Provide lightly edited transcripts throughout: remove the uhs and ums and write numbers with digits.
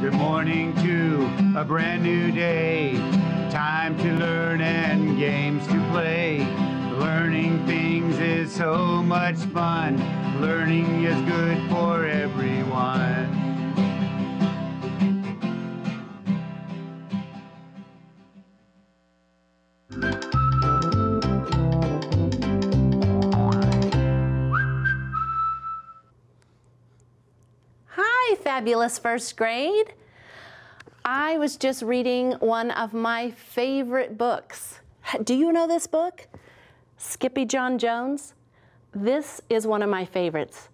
Good morning to a brand new day. Time to learn and games to play. Learning things is so much fun. Learning is good for everyone. Hi, fabulous first grade. I was just reading one of my favorite books. Do you know this book? Skippy-John Jones. This is one of my favorites.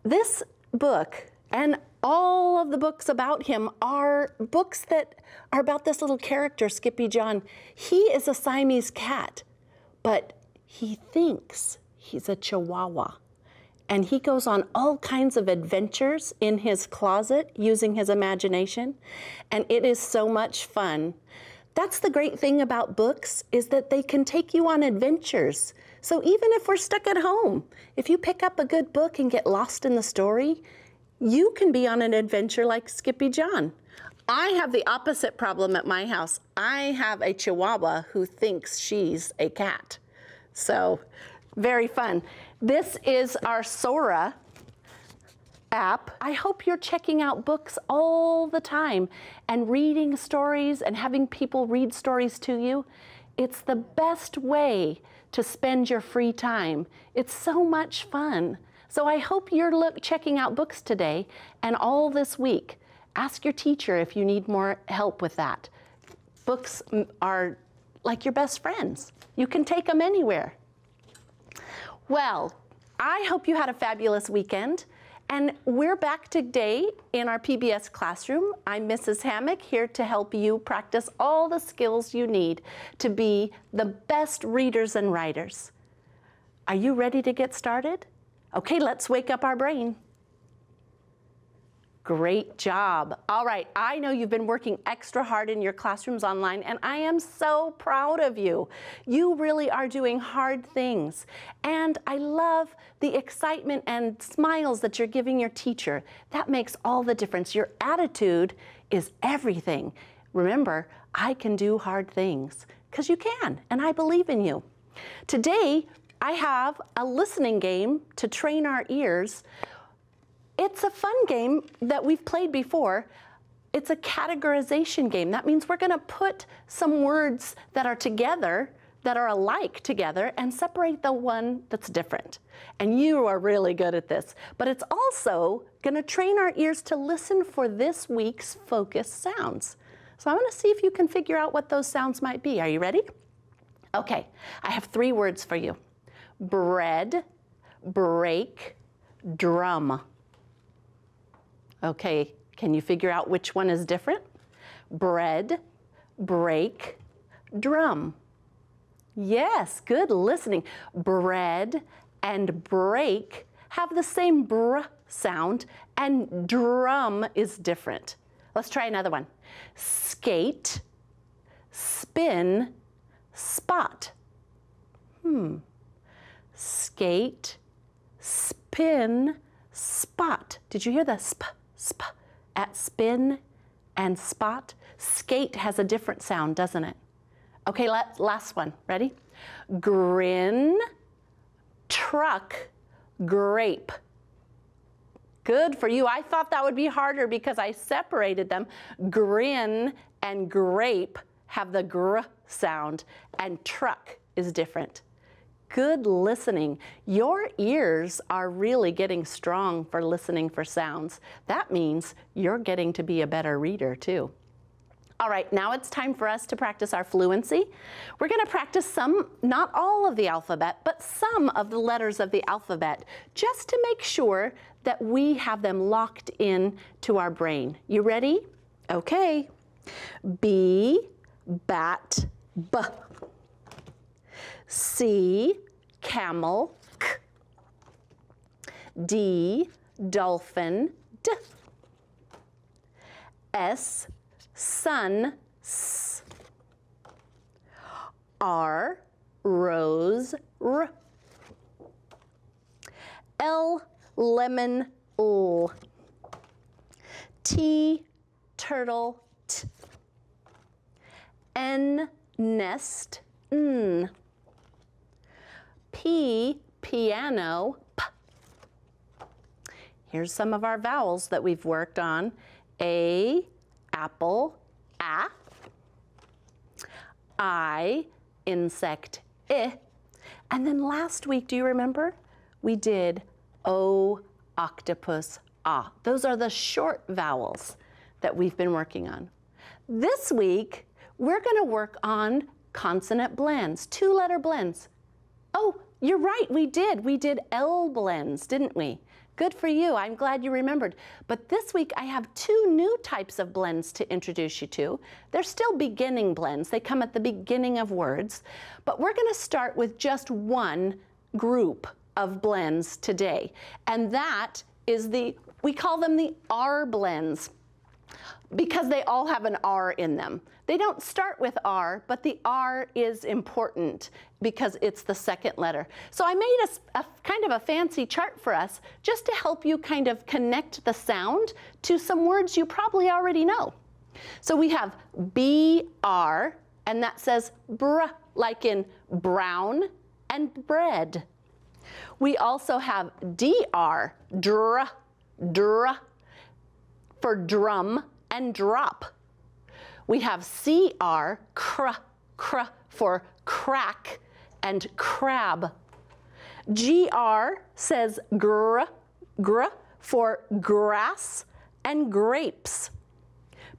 This book and all of the books about him are books that are about this little character, Skippy-John. He is a Siamese cat, but he thinks he's a Chihuahua. And he goes on all kinds of adventures in his closet using his imagination. And it is so much fun. That's the great thing about books, is that they can take you on adventures. So even if we're stuck at home, if you pick up a good book and get lost in the story, you can be on an adventure like Skippy-John. I have the opposite problem at my house. I have a Chihuahua who thinks she's a cat. So very fun. This is our Sora app. I hope you're checking out books all the time and reading stories and having people read stories to you. It's the best way to spend your free time. It's so much fun. So I hope you're checking out books today and all this week. Ask your teacher if you need more help with that. Books are like your best friends. You can take them anywhere. Well, I hope you had a fabulous weekend. And we're back today in our PBS classroom. I'm Mrs. Hammock, here to help you practice all the skills you need to be the best readers and writers. Are you ready to get started? Okay, let's wake up our brain. Great job. All right, I know you've been working extra hard in your classrooms online, and I am so proud of you. You really are doing hard things. And I love the excitement and smiles that you're giving your teacher. That makes all the difference. Your attitude is everything. Remember, I can do hard things, because you can, and I believe in you. Today, I have a listening game to train our ears. It's a fun game that we've played before. It's a categorization game. That means we're going to put some words that are together, that are alike together, and separate the one that's different. And you are really good at this. But it's also going to train our ears to listen for this week's focus sounds. So I'm going to see if you can figure out what those sounds might be. Are you ready? Okay, I have 3 words for you. Bread, break, drum. Okay, can you figure out which one is different? Bread, break, drum. Yes, good listening. Bread and break have the same br sound, and drum is different. Let's try another one. Skate, spin, spot. Skate, spin, spot. Did you hear the sp? Sp at spin and spot? Skate has a different sound, doesn't it? Okay, last one. Ready? Grin, truck, grape. Good for you. I thought that would be harder because I separated them. Grin and grape have the gr sound, and truck is different. Good listening. Your ears are really getting strong for listening for sounds. That means you're getting to be a better reader too. All right, now it's time for us to practice our fluency. We're going to practice some, not all of the alphabet, but some of the letters of the alphabet, just to make sure that we have them locked in to our brain. You ready? Okay. B, bat, b. C, camel, k. D, dolphin, d. S, sun, s. R, rose, r. L, lemon, l. T, turtle, t. N, nest, n. P, piano, p. Here's some of our vowels that we've worked on. A, apple, a. I, insect, I. And then last week, do you remember? We did O, octopus, ah. Those are the short vowels that we've been working on. This week, we're going to work on consonant blends, two-letter blends. Oh, you're right, we did. We did L blends, didn't we? Good for you. I'm glad you remembered. But this week, I have two new types of blends to introduce you to. They're still beginning blends. They come at the beginning of words. But we're going to start with just one group of blends today. And that is we call them the R blends, because they all have an R in them. They don't start with R, but the R is important because it's the second letter. So I made a kind of a fancy chart for us just to help you kind of connect the sound to some words you probably already know. So we have BR, and that says br, like in brown and bread. We also have DR, dr, dr, for drum and drop. We have CR, cr, cr, for crack and crab. GR says gr, gr, for grass and grapes.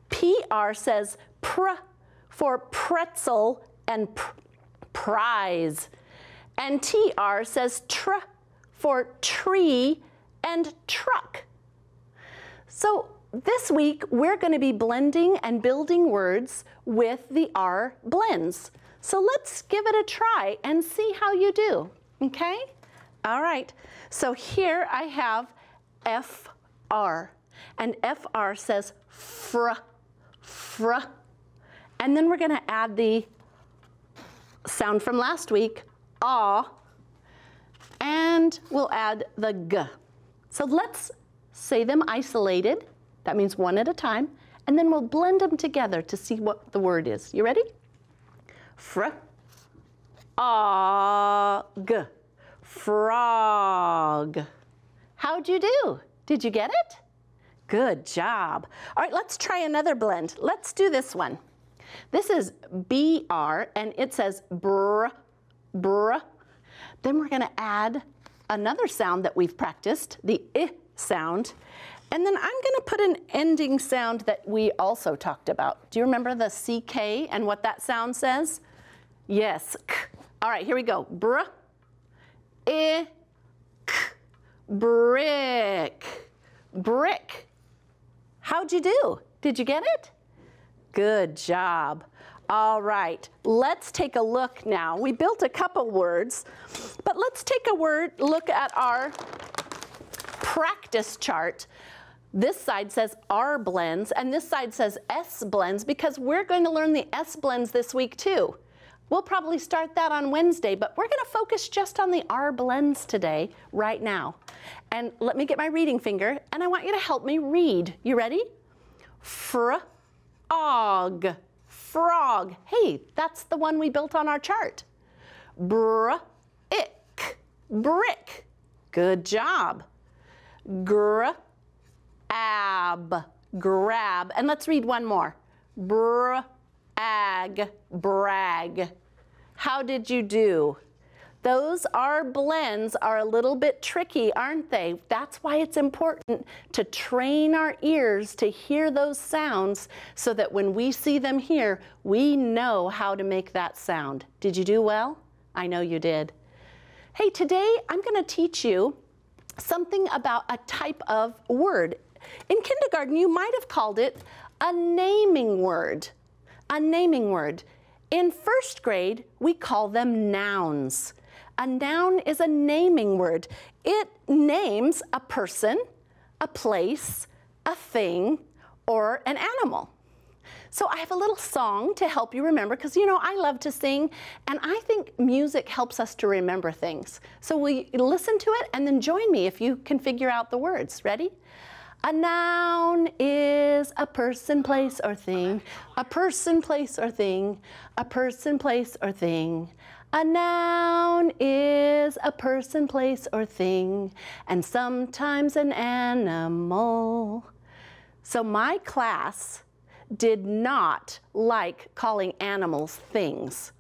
PR says pr, for pretzel and prize. And TR says tr, for tree and truck. So this week, we're going to be blending and building words with the R blends. So let's give it a try and see how you do, okay? All right, so here I have FR, and FR says fr, fr. And then we're going to add the sound from last week, ah, and we'll add the g. So let's say them isolated. That means one at a time, and then we'll blend them together to see what the word is. You ready? Fr, g, frog. How'd you do? Did you get it? Good job. All right, let's try another blend. Let's do this one. This is BR, and it says br, br. Then we're gonna add another sound that we've practiced, the I sound. And then I'm going to put an ending sound that we also talked about. Do you remember the CK and what that sound says? Yes, k. All right, here we go. Br, I, k, brick, brick. How'd you do? Did you get it? Good job. All right, let's take a look now. We built a couple words, but let's take a look at our practice chart. This side says R blends, and this side says S blends, because we're going to learn the S blends this week too. We'll probably start that on Wednesday, but we're going to focus just on the R blends today, right now. And let me get my reading finger, and I want you to help me read. You ready? Frog, frog. Hey, that's the one we built on our chart. Brick, brick. Good job. Grab, grab. And let's read one more. Brag, brag. How did you do? Those R blends are a little bit tricky, aren't they? That's why it's important to train our ears to hear those sounds so that when we see them here, we know how to make that sound. Did you do well? I know you did. Hey, today I'm going to teach you something about a type of word. In kindergarten, you might have called it a naming word. A naming word. In first grade, we call them nouns. A noun is a naming word. It names a person, a place, a thing, or an animal. So I have a little song to help you remember, because you know I love to sing, and I think music helps us to remember things. So will you listen to it and then join me if you can figure out the words. Ready? A noun is is a person, place, or thing. A person, place, or thing. A person, place, or thing. A noun is a person, place, or thing, and sometimes an animal. So my class did not like calling animals things.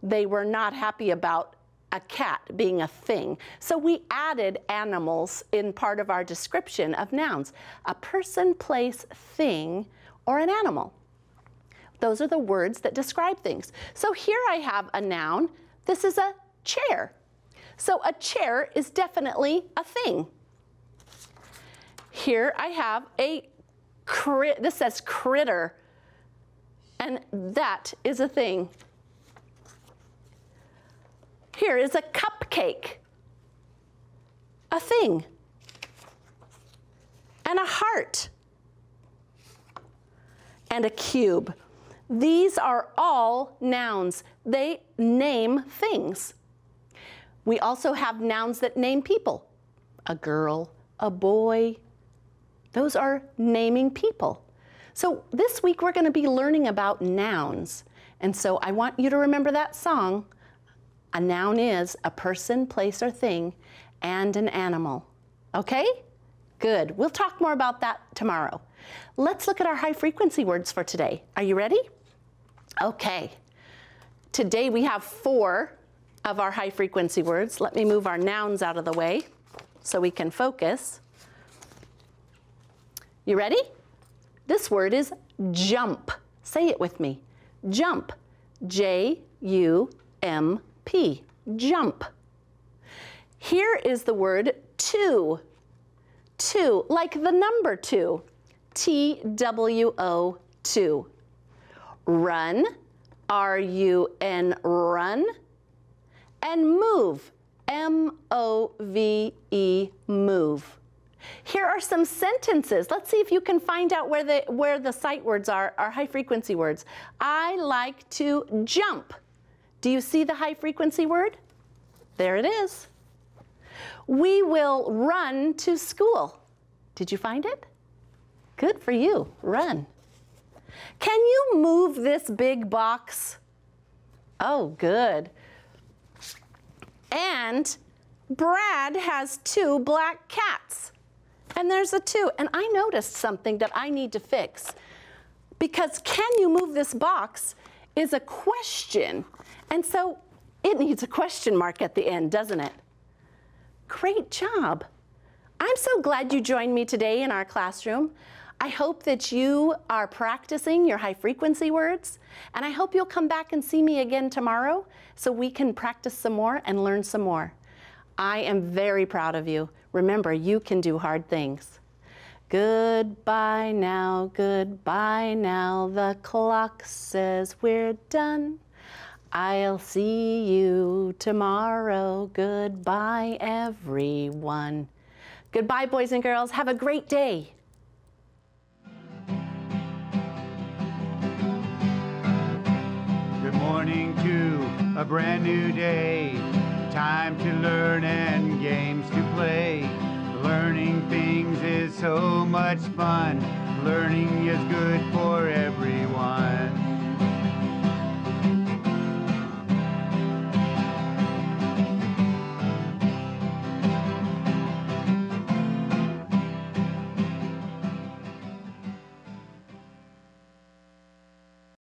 They were not happy about a cat being a thing. So we added animals in part of our description of nouns. A person, place, thing, or an animal. Those are the words that describe things. So here I have a noun. This is a chair. So a chair is definitely a thing. Here I have this says critter, and that is a thing. Here is a cupcake, a thing, and a heart, and a cube. These are all nouns. They name things. We also have nouns that name people. A girl, a boy. Those are naming people. So this week we're going to be learning about nouns. And so I want you to remember that song. A noun is a person, place, or thing, and an animal. Okay? Good. We'll talk more about that tomorrow. Let's look at our high frequency words for today. Are you ready? Okay. Today we have 4 of our high frequency words. Let me move our nouns out of the way so we can focus. You ready? This word is jump. Say it with me. Jump. J-U-M-P. Jump. Here is the word two. Two, like the number 2. T-W-O, 2. Run, R-U-N, run. And move, M-O-V-E, move. Here are some sentences. Let's see if you can find out where the sight words are high frequency words. I like to jump. Do you see the high frequency word? There it is. We will run to school. Did you find it? Good for you. Run. Can you move this big box? Oh, good. And Brad has 2 black cats. And there's a 2. And I noticed something that I need to fix. Because can you move this box is a question. And so it needs a question mark at the end, doesn't it? Great job. I'm so glad you joined me today in our classroom. I hope that you are practicing your high frequency words, and I hope you'll come back and see me again tomorrow so we can practice some more and learn some more. I am very proud of you. Remember, you can do hard things. Goodbye now, the clock says we're done. I'll see you tomorrow. Goodbye, everyone. Goodbye, boys and girls. Have a great day. Good morning to a brand new day. Time to learn and games to play. Learning things is so much fun. Learning is good for